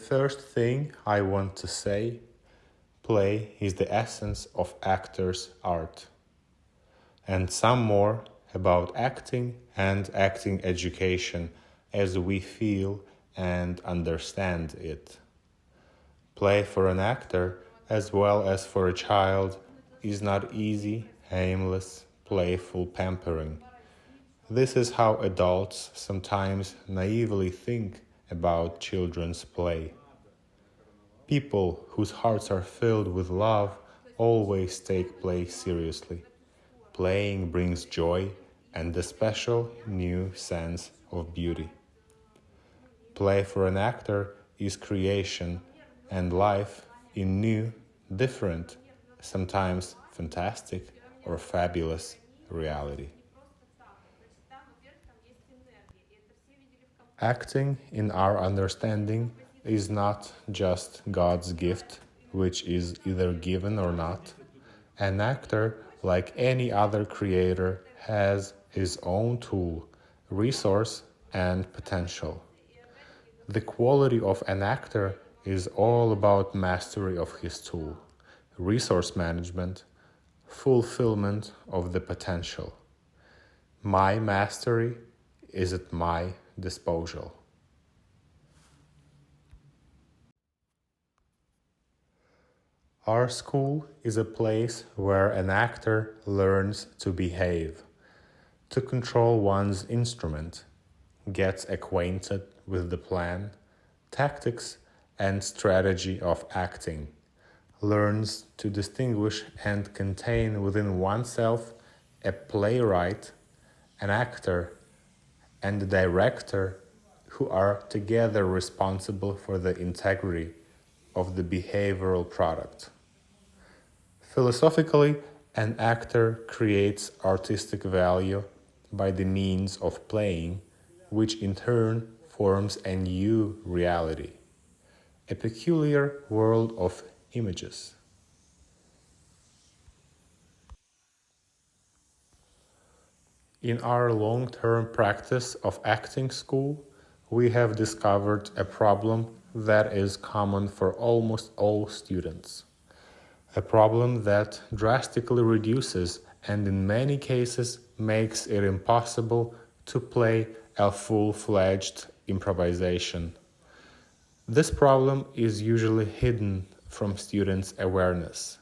first thing I want to say, play is the essence of actor's art. And some more about acting and acting education as we feel and understand it. Play for an actor, as well as for a child, is not easy, aimless, playful pampering. This is how adults sometimes naively think about children's play. People whose hearts are filled with love always take play seriously. Playing brings joy and a special new sense of beauty. Play for an actor is creation and life in new, different, sometimes fantastic or fabulous reality. Acting, in our understanding, is not just God's gift, which is either given or not. An actor, like any other creator, has his own tool, resource, and potential. The quality of an actor is all about mastery of his tool, resource management, fulfillment of the potential. My mastery is at my disposal. Our school is a place where an actor learns to behave, to control one's instrument, gets acquainted with the plan, tactics, and strategy of acting, learns to distinguish and contain within oneself a playwright, an actor, and a director who are together responsible for the integrity of the behavioral product. Philosophically, an actor creates artistic value by the means of playing, which in turn forms a new reality, a peculiar world of images. In our long-term practice of acting school, we have discovered a problem that is common for almost all students. A problem that drastically reduces and in many cases makes it impossible to play a full-fledged improvisation. This problem is usually hidden from students' awareness.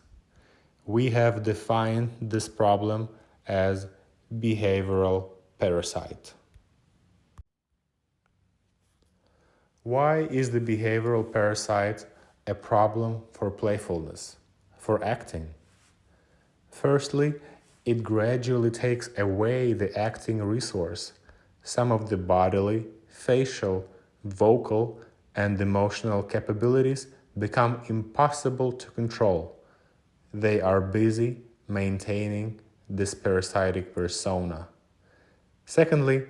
We have defined this problem as behavioral parasite. Why is the behavioral parasite a problem for playfulness, for acting? Firstly, it gradually takes away the acting resource. Some of the bodily, facial, vocal, and emotional capabilities become impossible to control. They are busy maintaining this parasitic persona. Secondly,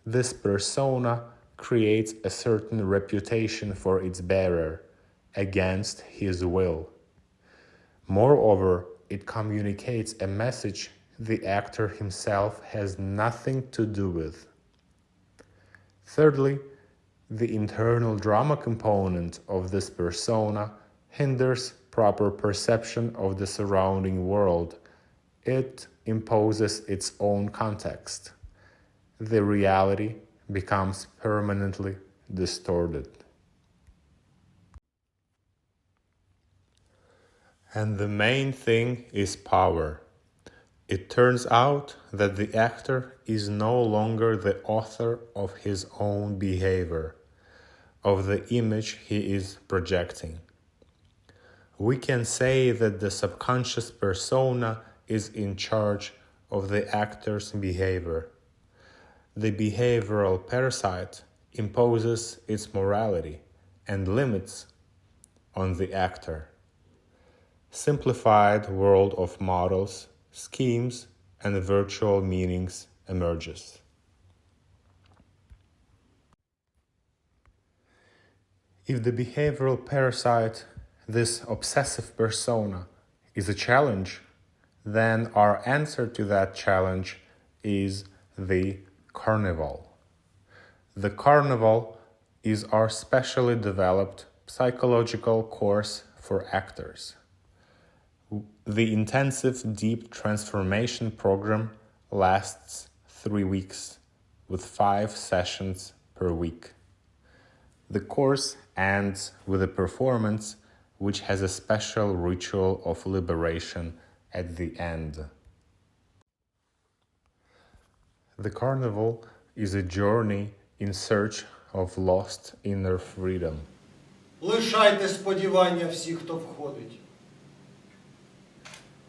this persona creates a certain reputation for its bearer against his will. Moreover, it communicates a message the actor himself has nothing to do with. Thirdly, the internal drama component of this persona hinders proper perception of the surrounding world. It imposes its own context. The reality becomes permanently distorted. And the main thing is power. It turns out that the actor is no longer the author of his own behavior, of the image he is projecting. We can say that the subconscious persona is in charge of the actor's behavior. The behavioral parasite imposes its morality and limits on the actor. Simplified world of models, schemes, and virtual meanings emerges. If the behavioral parasite, this obsessive persona, is a challenge, then our answer to that challenge is the Carnival. The Carnival is our specially developed psychological course for actors. The intensive deep transformation program lasts 3 weeks with 5 sessions per week. The course ends with a performance which has a special ritual of liberation at the end. The Carnival is a journey in search of lost inner freedom. Лишайте сподівання всіх, хто входить.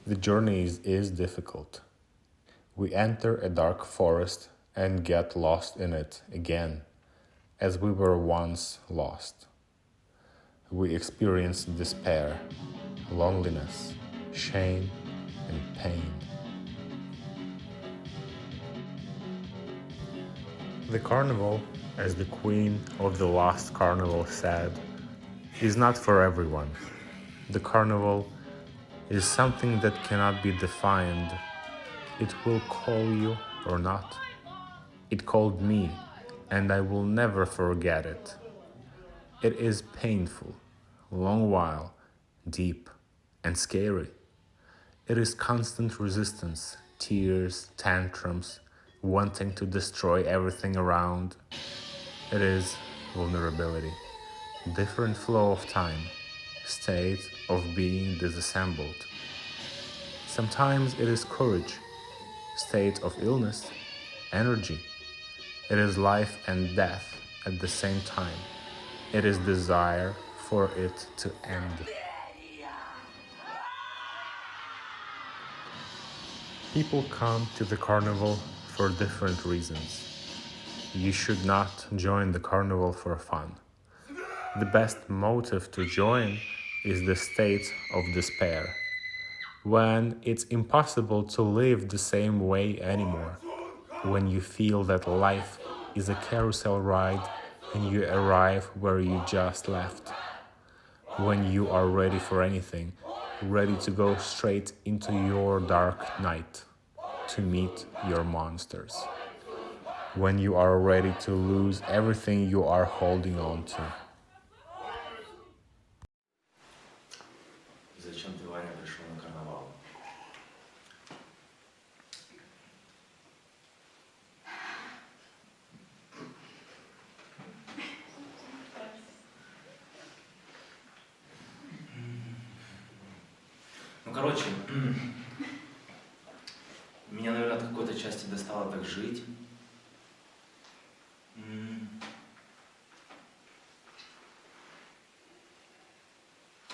The journey is difficult. We enter a dark forest and get lost in it again, as we were once lost. We experience despair, loneliness, shame, and pain. The Carnival, as the queen of the last carnival said, is not for everyone. The Carnival is something that cannot be defined. It will call you or not. It called me, and I will never forget it. It is painful, long while, deep, and scary. It is constant resistance, tears, tantrums, wanting to destroy everything around. It is vulnerability, different flow of time, state of being disassembled. Sometimes it is courage, state of illness, energy. It is life and death at the same time. It is desire for it to end. People come to the Carnival for different reasons. You should not join the Carnival for fun. The best motive to join is the state of despair, when it's impossible to live the same way anymore, when you feel that life is a carousel ride and you arrive where you just left, when you are ready for anything, ready to go straight into your dark night, to meet your monsters, when you are ready to lose everything you are holding on to. Зачем ты, Ваня, пришел на карнавал? Ну, короче, меня, наверное, от какой-то части достало так жить.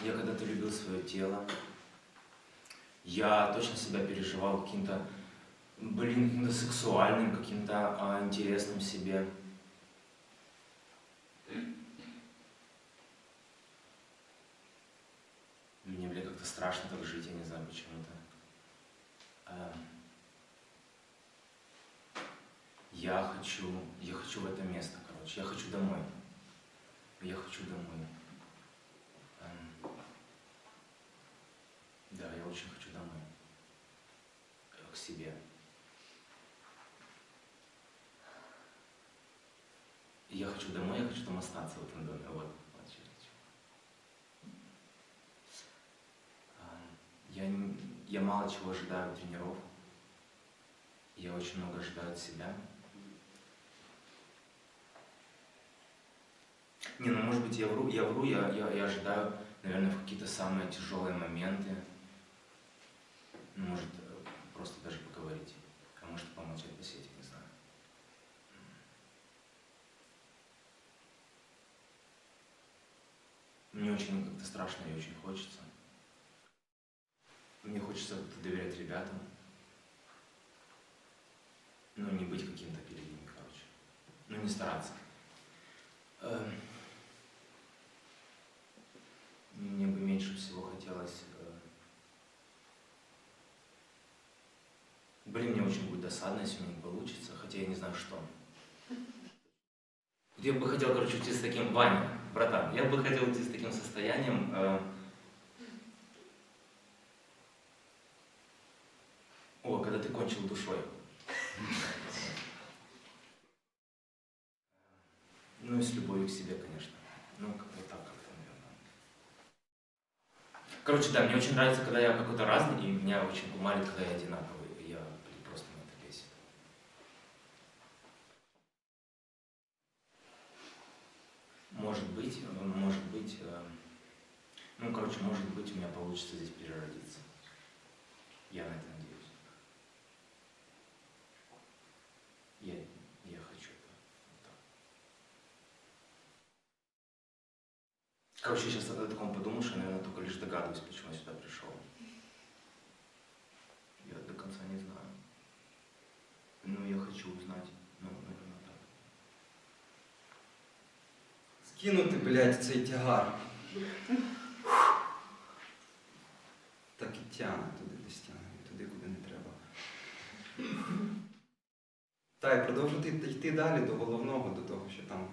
Я когда-то любил свое тело. Я точно себя переживал каким-то, каким-то сексуальным, каким-то интересным себе. Мне, как-то страшно так жить, я не знаю почему-то. Я хочу в это место, короче. Я хочу домой. Я хочу домой. Да, я очень хочу домой. К себе. Я хочу домой, я хочу там остаться в этом доме. Вот. Я мало чего ожидаю от тренеров. Я очень много ожидаю от себя. Не, ну может быть я вру, я ожидаю, наверное, в какие-то самые тяжелые моменты. Ну, может, просто даже поговорить, а может помолчать, посидеть, не знаю. Мне очень как-то страшно и очень хочется. Мне хочется как-то доверять ребятам. Ну, не быть каким-то перед ними, короче. Ну, не стараться. Мне бы меньше всего хотелось... Мне очень будет досадно, если у меня не получится, хотя я не знаю, что. Я бы хотел, короче, уйти с таким... Ваня, братан, я бы хотел уйти с таким состоянием... когда ты кончил душой. Ну и с любовью к себе, конечно. Ну, вот так как-то, наверное. Короче, да, мне очень нравится, когда я какой-то разный, и меня очень кумарит, когда я одинаковый. И я просто меня это бесит. Может быть, ну, короче, может быть, у меня получится здесь переродиться. Я на это надеюсь. Я хочу это. Вот так. Короче, сейчас о таком подумаешь, я, наверное, только лишь догадываюсь, почему я сюда пришел. Я до конца не знаю. Но я хочу узнать. Ну, наверное, так. Скинути, блядь, цей тягар. Так і тягне туди, десь тягне, туди, куди не треба. Та й продовжити йти далі до головного, до того, що там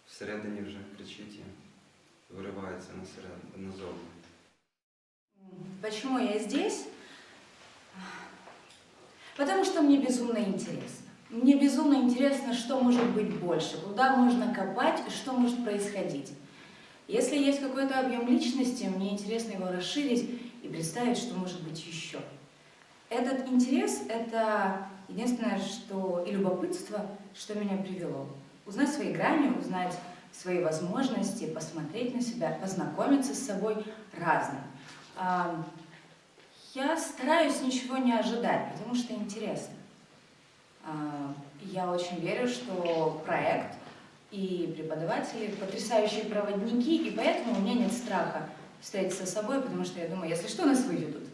всередині вже кричить і виривається назовні. Почему я здесь? Потому что мне безумно интересно. Мне безумно интересно, что может быть больше, куда можно копать и что может происходить. Если есть какой-то объем личности, мне интересно его расширить и представить, что может быть еще. Этот интерес – это единственное, что и любопытство, что меня привело. Узнать свои грани, узнать свои возможности, посмотреть на себя, познакомиться с собой разным. Я стараюсь ничего не ожидать, потому что интересно. Я очень верю, что проект и преподаватели – потрясающие проводники, и поэтому у меня нет страха встретиться с собой, потому что я думаю, если что, нас выведут.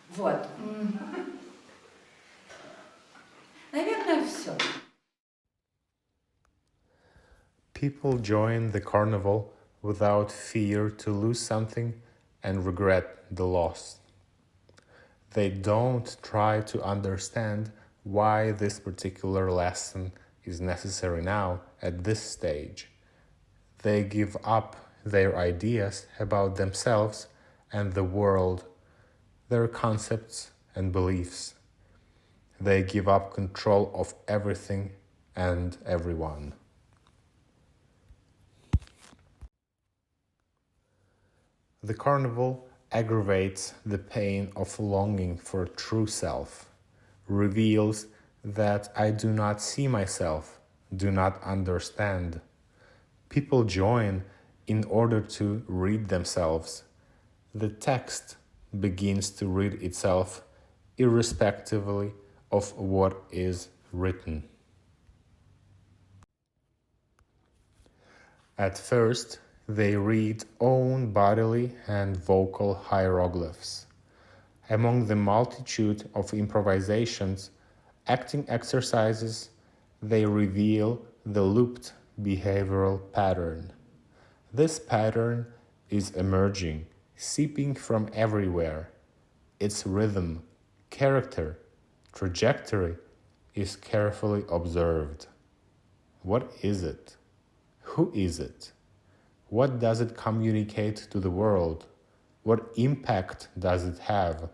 Вот. Наверное, все. People join the carnival without fear to lose something and regret the loss. They don't try to understand why this particular lesson is necessary now at this stage. They give up their ideas about themselves and the world, their concepts and beliefs. They give up control of everything and everyone. The carnival aggravates the pain of longing for true self, reveals that I do not see myself, do not understand. People join in order to read themselves. The text begins to read itself irrespectively of what is written. At first, they read own bodily and vocal hieroglyphs. Among the multitude of improvisations, acting exercises, they reveal the looped behavioral pattern. This pattern is emerging, seeping from everywhere. Its rhythm, character, trajectory is carefully observed. What is it? Who is it? What does it communicate to the world? What impact does it have?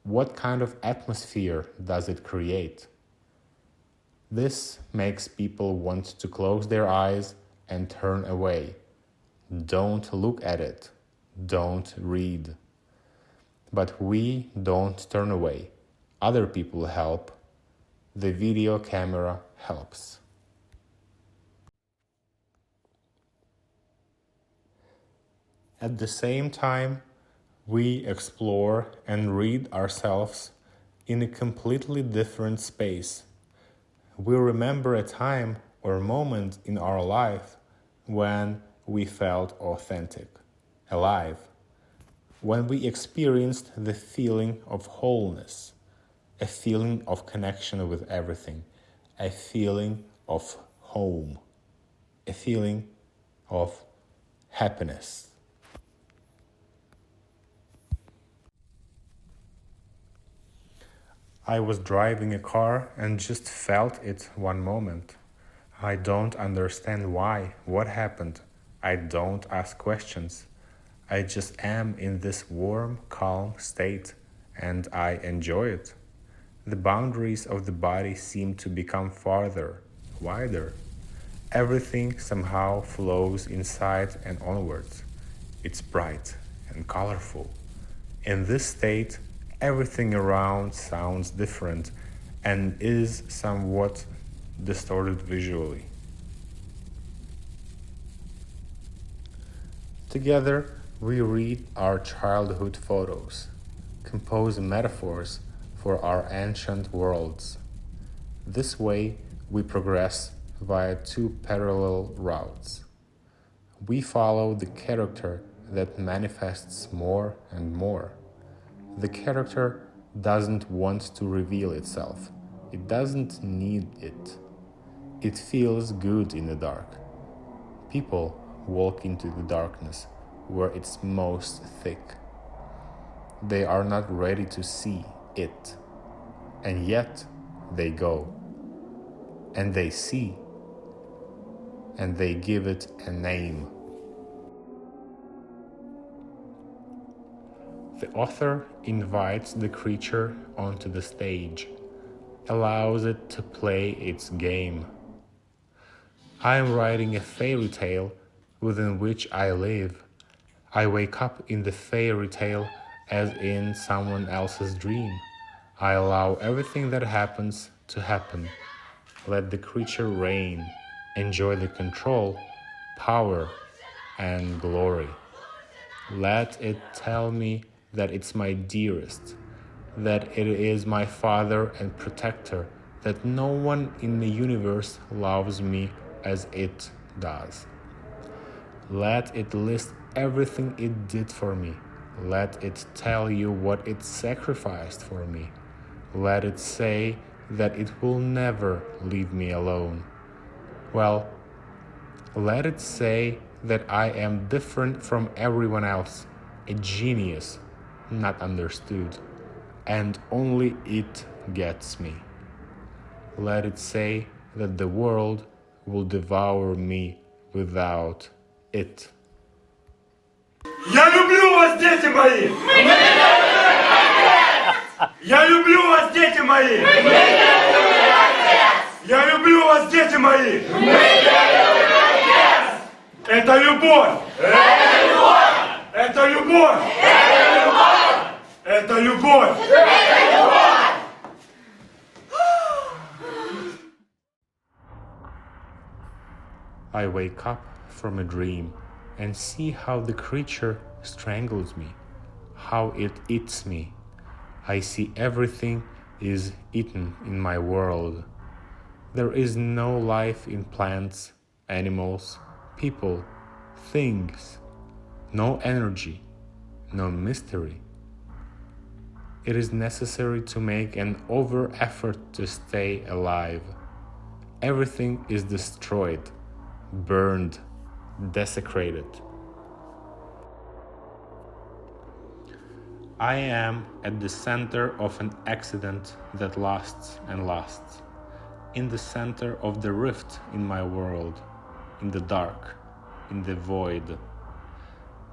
What kind of atmosphere does it create? This makes people want to close their eyes and turn away. Don't look at it. Don't read. But we don't turn away. Other people help. The video camera helps. At the same time, we explore and read ourselves in a completely different space. We remember a time or moment in our life when we felt authentic, alive, when we experienced the feeling of wholeness, a feeling of connection with everything, a feeling of home, a feeling of happiness. I was driving a car and just felt it one moment. I don't understand why, what happened. I don't ask questions. I just am in this warm, calm state and I enjoy it. The boundaries of the body seem to become farther, wider. Everything somehow flows inside and onwards. It's bright, and colorful. In this state, everything around sounds different and is somewhat distorted visually. Together, we read our childhood photos, compose metaphors for our ancient worlds. This way, we progress via two parallel routes. We follow the character that manifests more and more. The character doesn't want to reveal itself. It doesn't need it. It feels good in the dark. People walk into the darkness where it's most thick. They are not ready to see it. And yet they go. And they see. And they give it a name. The author invites the creature onto the stage, allows it to play its game. I am writing a fairy tale within which I live. I wake up in the fairy tale as in someone else's dream. I allow everything that happens to happen. Let the creature reign, enjoy the control, power, and glory. Let it tell me that it's my dearest, that it is my father and protector, that no one in the universe loves me as it does. Let it list everything it did for me. Let it tell you what it sacrificed for me. Let it say that it will never leave me alone. Well, let it say that I am different from everyone else, a genius, not understood, and only it gets me. Let it say that the world will devour me without it. Я люблю вас, дети мои! Я люблю вас, дети мои! Я люблю вас, дети мои! Это любовь! Это любовь! Это любовь! I wake up from a dream and see how the creature strangles me, how it eats me. I see everything is eaten in my world. There is no life in plants, animals, people, things, no energy, no mystery. It is necessary to make an over effort to stay alive. Everything is destroyed, burned, desecrated. I am at the center of an accident that lasts and lasts, in the center of the rift in my world, in the dark, in the void,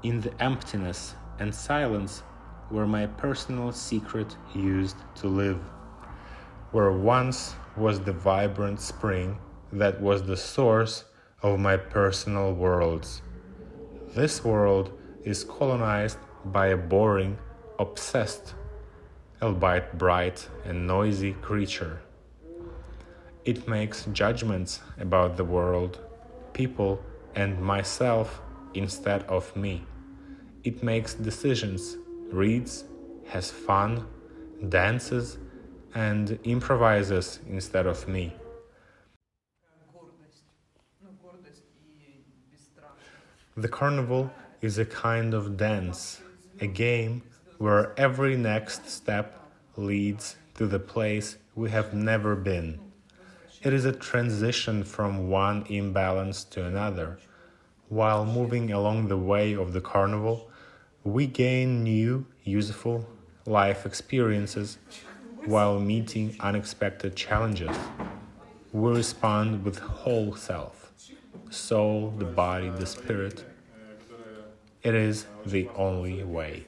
in the emptiness and silence where my personal secret used to live, where once was the vibrant spring that was the source of my personal worlds. This world is colonized by a boring, obsessed, albeit bright and noisy creature. It makes judgments about the world, people, and myself instead of me. It makes decisions, reads, has fun, dances, and improvises instead of me. The carnival is a kind of dance, a game where every next step leads to the place we have never been. It is a transition from one imbalance to another. While moving along the way of the carnival, we gain new, useful life experiences while meeting unexpected challenges. We respond with whole self, soul, the body, the spirit. It is the only way.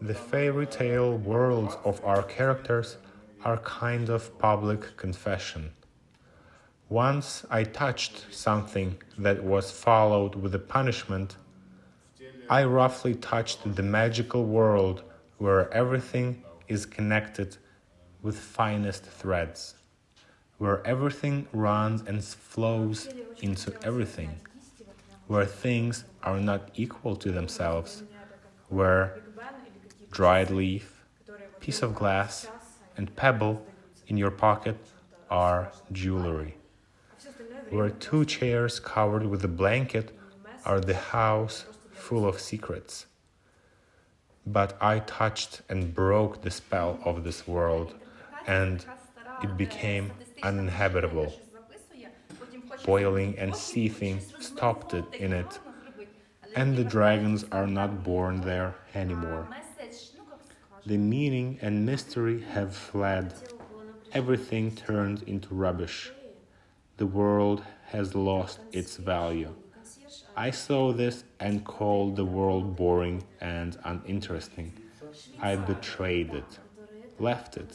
The fairy tale worlds of our characters are kind of public confession. Once I touched something that was followed with a punishment. I roughly touched the magical world where everything is connected with finest threads, where everything runs and flows into everything, where things are not equal to themselves, where dried leaf, piece of glass, and pebble in your pocket are jewelry, where two chairs covered with a blanket are the house full of secrets. But I touched and broke the spell of this world, and it became uninhabitable. Boiling and seething stopped it in it, and the dragons are not born there anymore. The meaning and mystery have fled. Everything turned into rubbish. The world has lost its value. I saw this and called the world boring and uninteresting. I betrayed it, left it.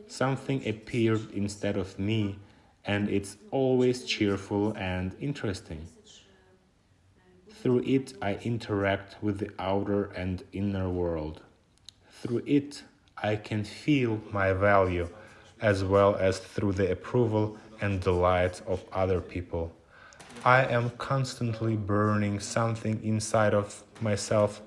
Something appeared instead of me, and it's always cheerful and interesting. Through it, I interact with the outer and inner world. Through it, I can feel my value, as well as through the approval and delight of other people. I am constantly burning something inside of myself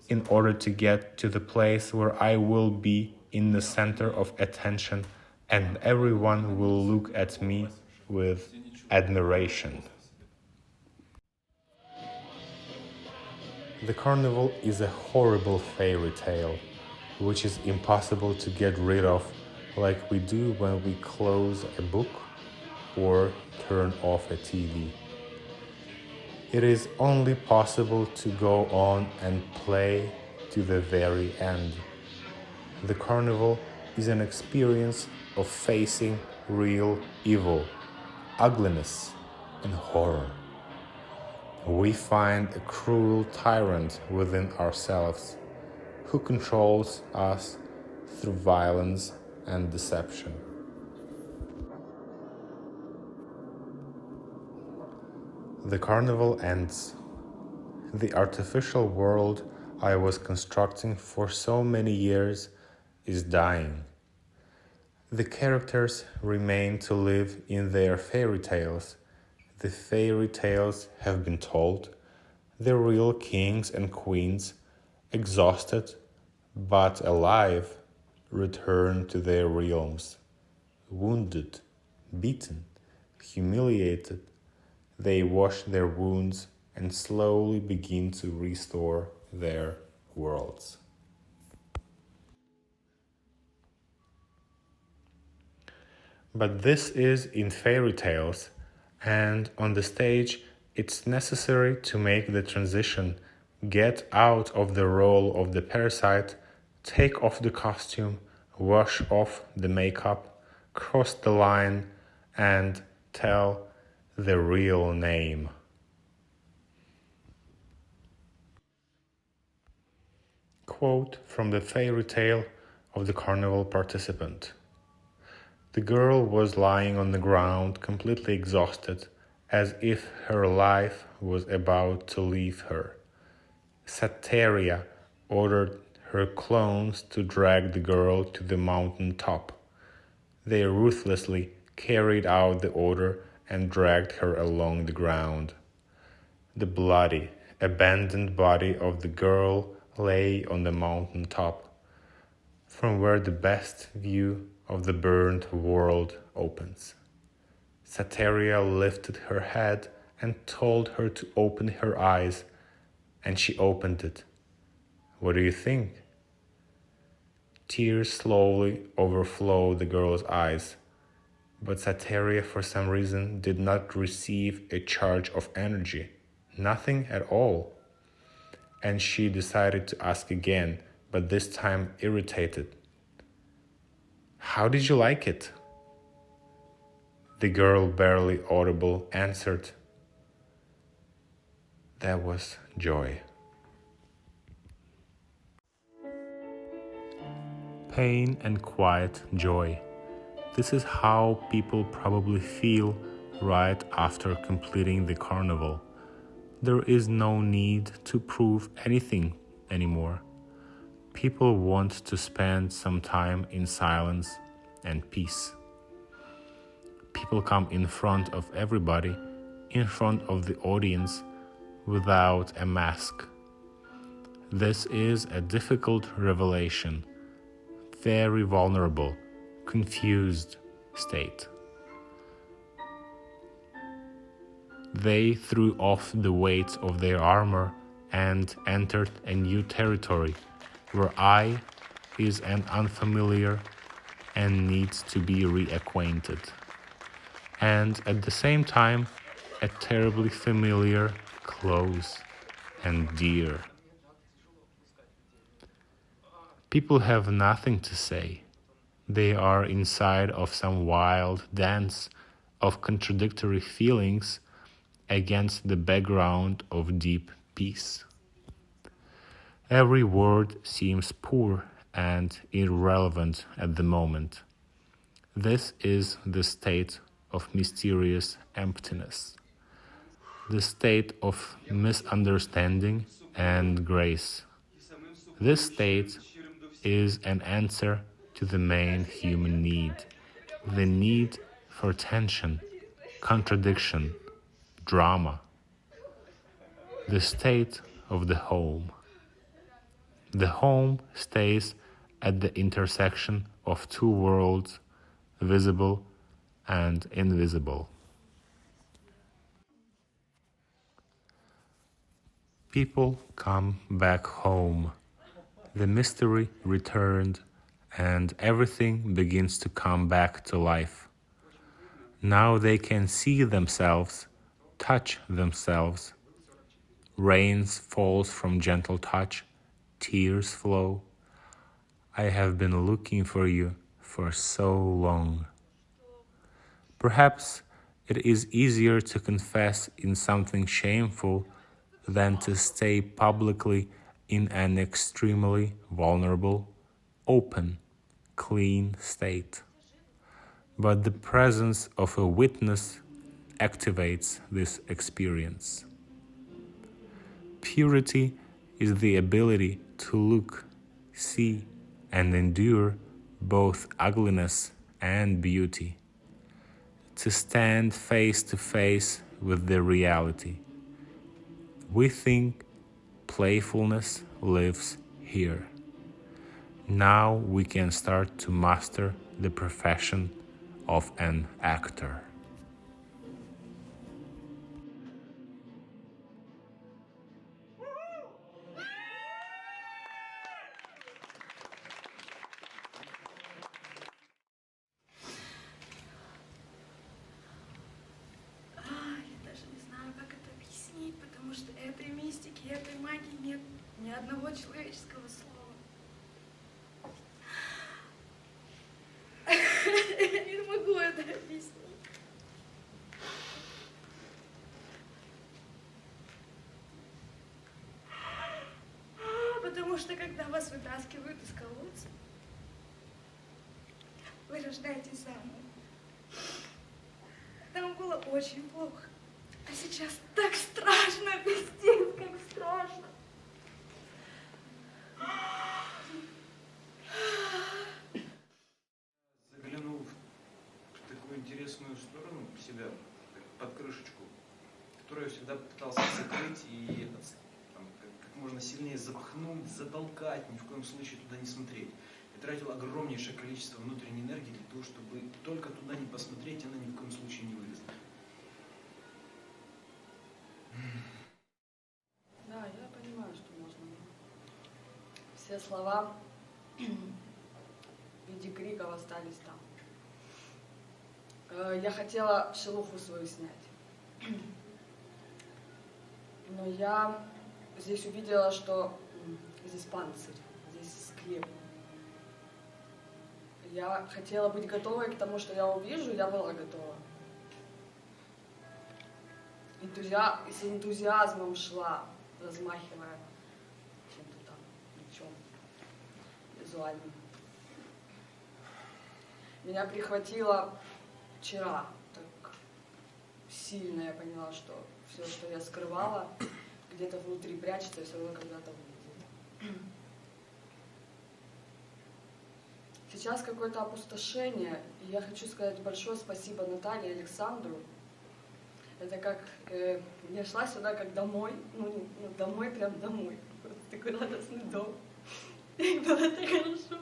in order to get to the place where I will be in the center of attention and everyone will look at me with admiration. The Carnival is a horrible fairy tale, which is impossible to get rid of like we do when we close a book or turn off a TV. It is only possible to go on and play to the very end. The Carnival is an experience of facing real evil, ugliness, and horror. We find a cruel tyrant within ourselves who controls us through violence and deception. The Carnival ends. The artificial world I was constructing for so many years is dying. The characters remain to live in their fairy tales. The fairy tales have been told. The real kings and queens, exhausted but alive, return to their realms. Wounded, beaten, humiliated, they wash their wounds and slowly begin to restore their worlds. But this is in fairy tales, and on the stage it's necessary to make the transition, get out of the role of the parasite, take off the costume, wash off the makeup, cross the line, and tell the real name. Quote from the fairy tale of the Carnival participant. The girl was lying on the ground, completely exhausted, as if her life was about to leave her. Sateria ordered her clones to drag the girl to the mountain top. They ruthlessly carried out the order and dragged her along the ground. The bloody, abandoned body of the girl lay on the mountain top, from where the best view of the burned world opens. Sateria lifted her head and told her to open her eyes, and she opened it. What do you think? Tears slowly overflowed the girl's eyes, but Sateria for some reason did not receive a charge of energy, nothing at all. And she decided to ask again, but this time irritated. How did you like it? The girl, barely audible, answered, that was joy. Pain and quiet joy. This is how people probably feel right after completing the carnival. There is no need to prove anything anymore. People want to spend some time in silence and peace. People come in front of everybody, in front of the audience, without a mask. This is a difficult revelation, very vulnerable, confused state. They threw off the weight of their armor and entered a new territory where I is an unfamiliar and needs to be reacquainted. And at the same time, a terribly familiar, close, and dear. People have nothing to say. They are inside of some wild dance of contradictory feelings against the background of deep peace. Every word seems poor and irrelevant at the moment. This is the state of mysterious emptiness, the state of misunderstanding and grace. This state is an answer to the main human need, the need for tension, contradiction, drama, the state of the home. The home stays at the intersection of two worlds, visible and invisible. People come back home. The mystery returned, and everything begins to come back to life. Now they can see themselves, touch themselves. Rains falls from gentle touch, tears flow. I have been looking for you for so long. Perhaps it is easier to confess in something shameful than to stay publicly in an extremely vulnerable, open, clean state. But the presence of a witness activates this experience. Purity is the ability to look, see, and endure both ugliness and beauty, to stand face to face with the reality. We think playfulness lives here. Now we can start to master the profession of an actor. Я даже не знаю, как это объяснить, потому что этой мистики, этой магии нет ни одного человеческого слова. Я не могу это объяснить. Потому что когда вас вытаскивают из колодца, вы рождаетесь заново. Там было очень плохо. А сейчас так страшно, пиздец, как страшно. Заглянул в такую интересную сторону себя, под крышечку, которую я всегда пытался закрыть и как можно сильнее запахнуть, затолкать, ни в коем случае туда не смотреть. Я тратил огромнейшее количество внутренней энергии для того, чтобы только туда не посмотреть, она ни в коем случае не вылезла. Да, я понимаю, что можно. Все слова в виде криков остались там. Я хотела шелуху свою снять. Но я здесь увидела, что здесь панцирь, здесь склеп. Я хотела быть готовой к тому, что я увижу, я была готова. С энтузиазмом шла, размахивая чем-то там, мечом визуальным. Меня прихватило вчера. Так сильно я поняла, что все, что я скрывала, где-то внутри прячется, и все равно когда-то выйдет. Сейчас какое-то опустошение, и я хочу сказать большое спасибо Наталье и Александру. Это как я шла сюда как домой, домой, прям домой. Просто такой радостный дом. И было так хорошо.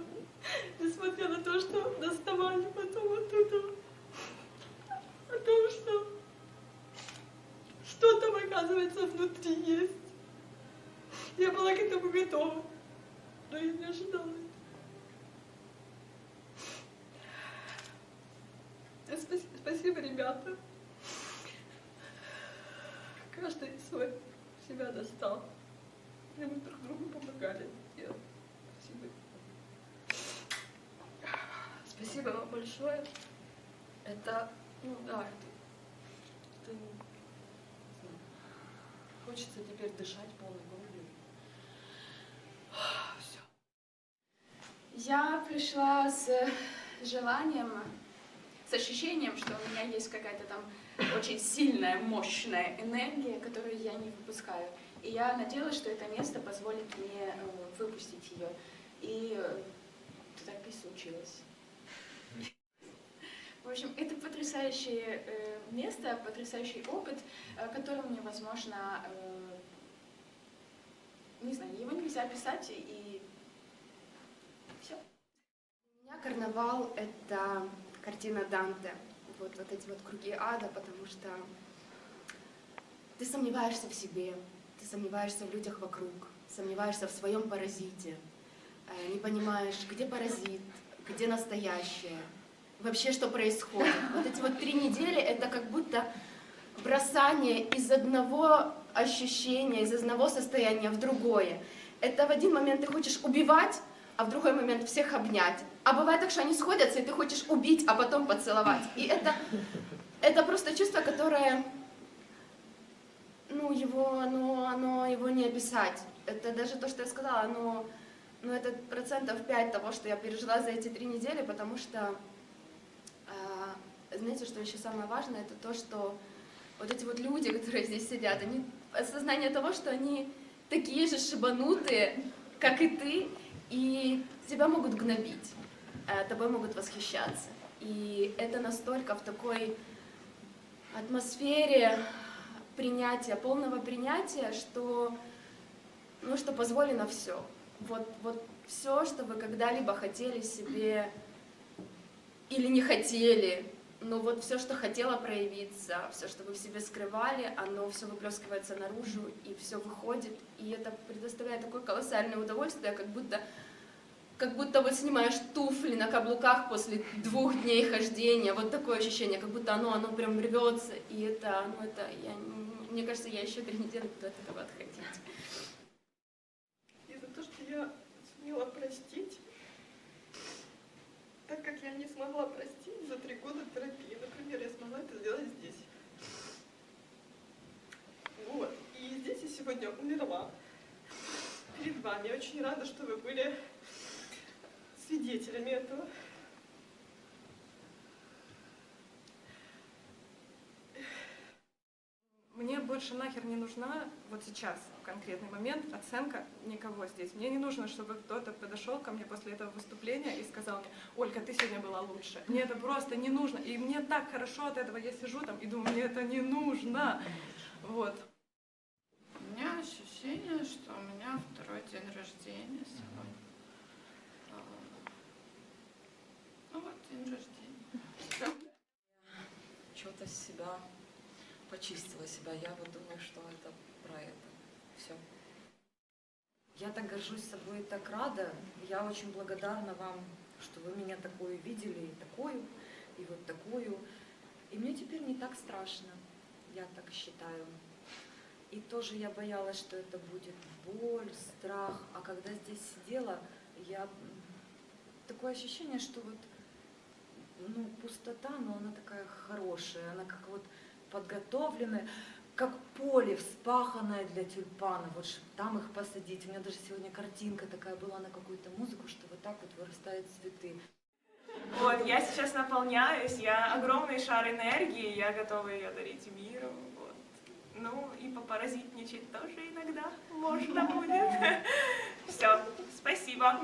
Несмотря на то, что доставали потом оттуда. О том, что там, оказывается, внутри есть. Я была к этому готова, но я не ожидала этого. Спасибо, ребята. Каждый свой себя достал. И мы друг другу помогали. Спасибо. Спасибо вам большое. Это, это хочется теперь дышать полной грудью. Все. Я пришла с желанием, с ощущением, что у меня есть какая-то там очень сильная, мощная энергия, которую я не выпускаю. И я надеялась, что это место позволит мне выпустить ее. И так и случилось. В общем, это потрясающее место, потрясающий опыт, которым невозможно, не знаю, его нельзя описать, и все. У меня карнавал — это картина Данте, вот эти вот круги ада, потому что ты сомневаешься в себе, ты сомневаешься в людях вокруг, сомневаешься в своем паразите, не понимаешь, где паразит, где настоящее, вообще что происходит. Вот эти вот 3 недели — это как будто бросание из одного ощущения, из одного состояния в другое. Это в один момент ты хочешь убивать, а в другой момент всех обнять. А бывает так, что они сходятся, и ты хочешь убить, а потом поцеловать. И это просто чувство, которое, его не описать. Это даже то, что я сказала, это 5% того, что я пережила за эти 3 недели, потому что, знаете, что еще самое важное, это то, что вот эти вот люди, которые здесь сидят, они осознание того, что они такие же шибанутые, как и ты, и тебя могут гнобить, тобой могут восхищаться. И это настолько в такой атмосфере принятия, полного принятия, что позволено все. Вот все, что вы когда-либо хотели себе или не хотели, вот все, что хотело проявиться, все, что вы в себе скрывали, оно все выплескивается наружу, и все выходит, и это предоставляет такое колоссальное удовольствие, как будто вот снимаешь туфли на каблуках после 2 дней хождения, вот такое ощущение, как будто оно прям рвется, и мне кажется, я еще 3 недели буду от этого отходить. И за то, что я сумела простить, так как я не смогла простить за 3 года терапии. Например, я смогла это сделать здесь. Вот. И здесь я сегодня умерла перед вами. Я очень рада, что вы были свидетелями этого. Мне больше нахер не нужна вот сейчас, в конкретный момент, оценка никого здесь. Мне не нужно, чтобы кто-то подошел ко мне после этого выступления и сказал мне: Ольга, ты сегодня была лучше. Мне это просто не нужно. И мне так хорошо от этого. Я сижу там и думаю, мне это не нужно. Вот. У меня ощущение, что у меня 2-й день рождения сегодня. День рождения. Что-то себя почистила себя. Я вот думаю, что это про это. Все. Я так горжусь собой и так рада. Я очень благодарна вам, что вы меня такую видели, и вот такую. И мне теперь не так страшно, я так считаю. И тоже я боялась, что это будет боль, страх. А когда здесь сидела, такое ощущение, что пустота, но она такая хорошая, она как вот подготовленная, как поле вспаханное для тюльпанов, вот чтобы там их посадить. У меня даже сегодня картинка такая была на какую-то музыку, что вот так вот вырастают цветы. Вот, я сейчас наполняюсь, я огромный шар энергии, я готова ее дарить миру. Вот. Ну и попаразитничать тоже иногда можно будет. Все, спасибо.